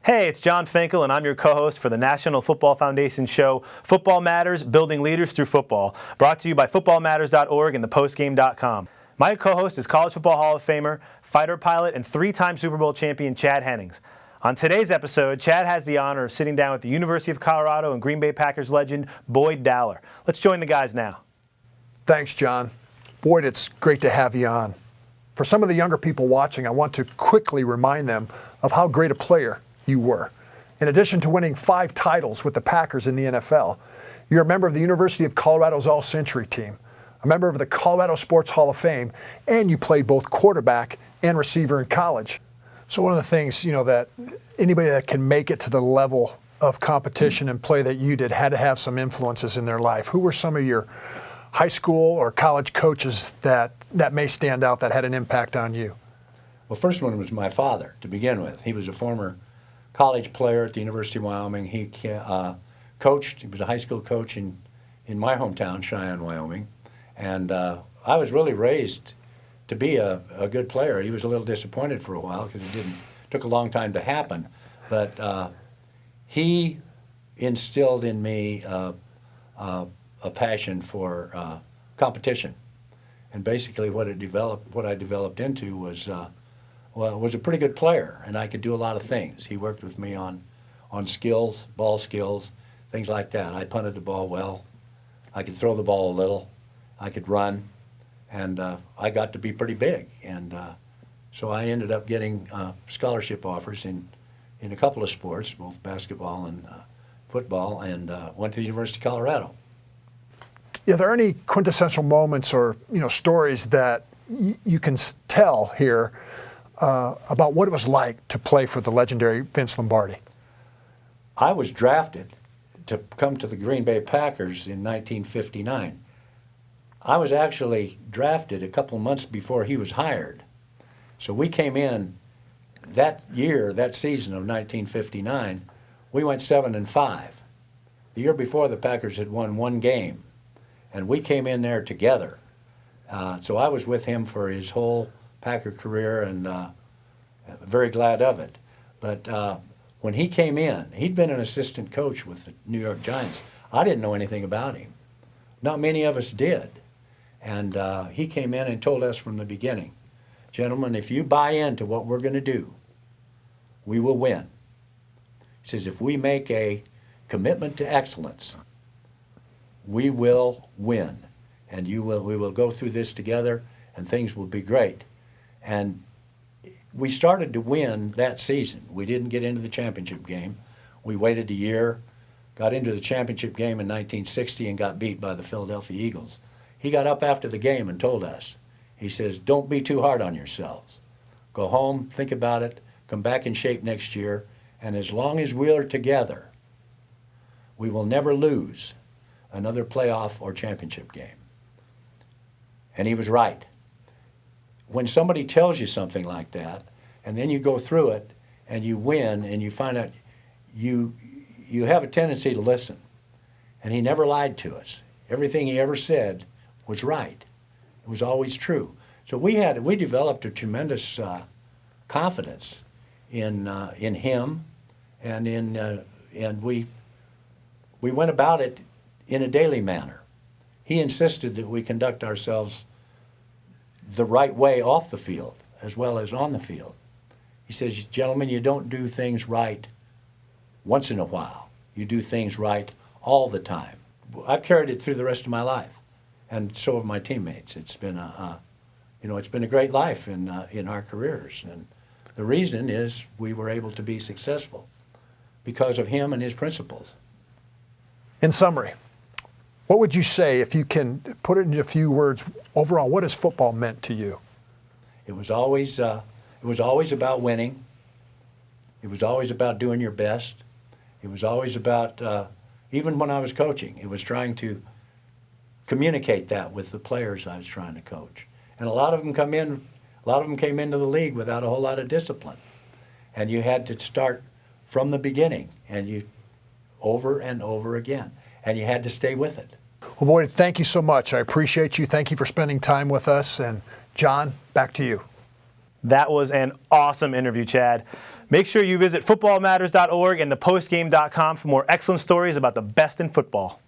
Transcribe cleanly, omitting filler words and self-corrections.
Hey, it's John Finkel, and I'm your co-host for the National Football Foundation show, Football Matters, Building Leaders Through Football, brought to you by footballmatters.org and thepostgame.com. My co-host is College Football Hall of Famer, fighter pilot, and three-time Super Bowl champion Chad Hennings. On today's episode, Chad has the honor of sitting down with the University of Colorado and Green Bay Packers legend, Boyd Dowler. Let's join the guys now. Thanks, John. Boyd, it's great to have you on. For some of the younger people watching, I want to quickly remind them of how great a player you were. In addition to winning 5 titles with the Packers in the NFL, you're a member of the University of Colorado's All-Century team, a member of the Colorado Sports Hall of Fame, and you played both quarterback and receiver in college. So one of the things, that anybody that can make it to the level of competition and play that you did had to have some influences in their life. Who were some of your high school or college coaches that may stand out that had an impact on you? Well, first one was my father, to begin with. He was a former college player at the University of Wyoming. He coached. He was a high school coach in my hometown, Cheyenne, Wyoming. And I was really raised to be a good player. He was a little disappointed for a while because it took a long time to happen. But he instilled in me a passion for competition. And basically what I developed into was a pretty good player, and I could do a lot of things. He worked with me on skills, ball skills, things like that. I punted the ball well. I could throw the ball a little. I could run, and I got to be pretty big. And so I ended up getting scholarship offers in a couple of sports, both basketball and football, and went to the University of Colorado. Are there any quintessential moments or stories that you can tell here about what it was like to play for the legendary Vince Lombardi? I was drafted to come to the Green Bay Packers in 1959. I was actually drafted a couple of months before he was hired. So we came in that year, that season of 1959, we went 7-5. The year before, the Packers had won 1 game, and we came in there together. So I was with him for his whole Packer career, and very glad of it. But when he came in, he'd been an assistant coach with the New York Giants. I didn't know anything about him. Not many of us did. And he came in and told us from the beginning, gentlemen, if you buy into what we're going to do, we will win. He says, if we make a commitment to excellence, we will win. And we will go through this together, and things will be great. And we started to win that season. We didn't get into the championship game. We waited a year, got into the championship game in 1960, and got beat by the Philadelphia Eagles. He got up after the game and told us, he says, don't be too hard on yourselves. Go home, think about it, come back in shape next year, and as long as we are together, we will never lose another playoff or championship game. And he was right. When somebody tells you something like that, and then you go through it, and you win, and you find out you have a tendency to listen. And he never lied to us. Everything he ever said was right. It was always true. So we developed a tremendous confidence in him, and we went about it in a daily manner. He insisted that we conduct ourselves the right way off the field as well as on the field. He says, gentlemen, you don't do things right once in a while. You do things right all the time. I've carried it through the rest of my life, and so have my teammates. It's been it's been a great life in our careers, and the reason is we were able to be successful because of him and his principles. In summary, what would you say, if you can put it into a few words, overall, what has football meant to you? It was always about winning. It was always about doing your best. It was always about, even when I was coaching, it was trying to communicate that with the players I was trying to coach. And a lot of them came into the league without a whole lot of discipline. And you had to start from the beginning, and you over and over again. And you had to stay with it. Well, Boyd, thank you so much. I appreciate you. Thank you for spending time with us. And John, back to you. That was an awesome interview, Chad. Make sure you visit footballmatters.org and thepostgame.com for more excellent stories about the best in football.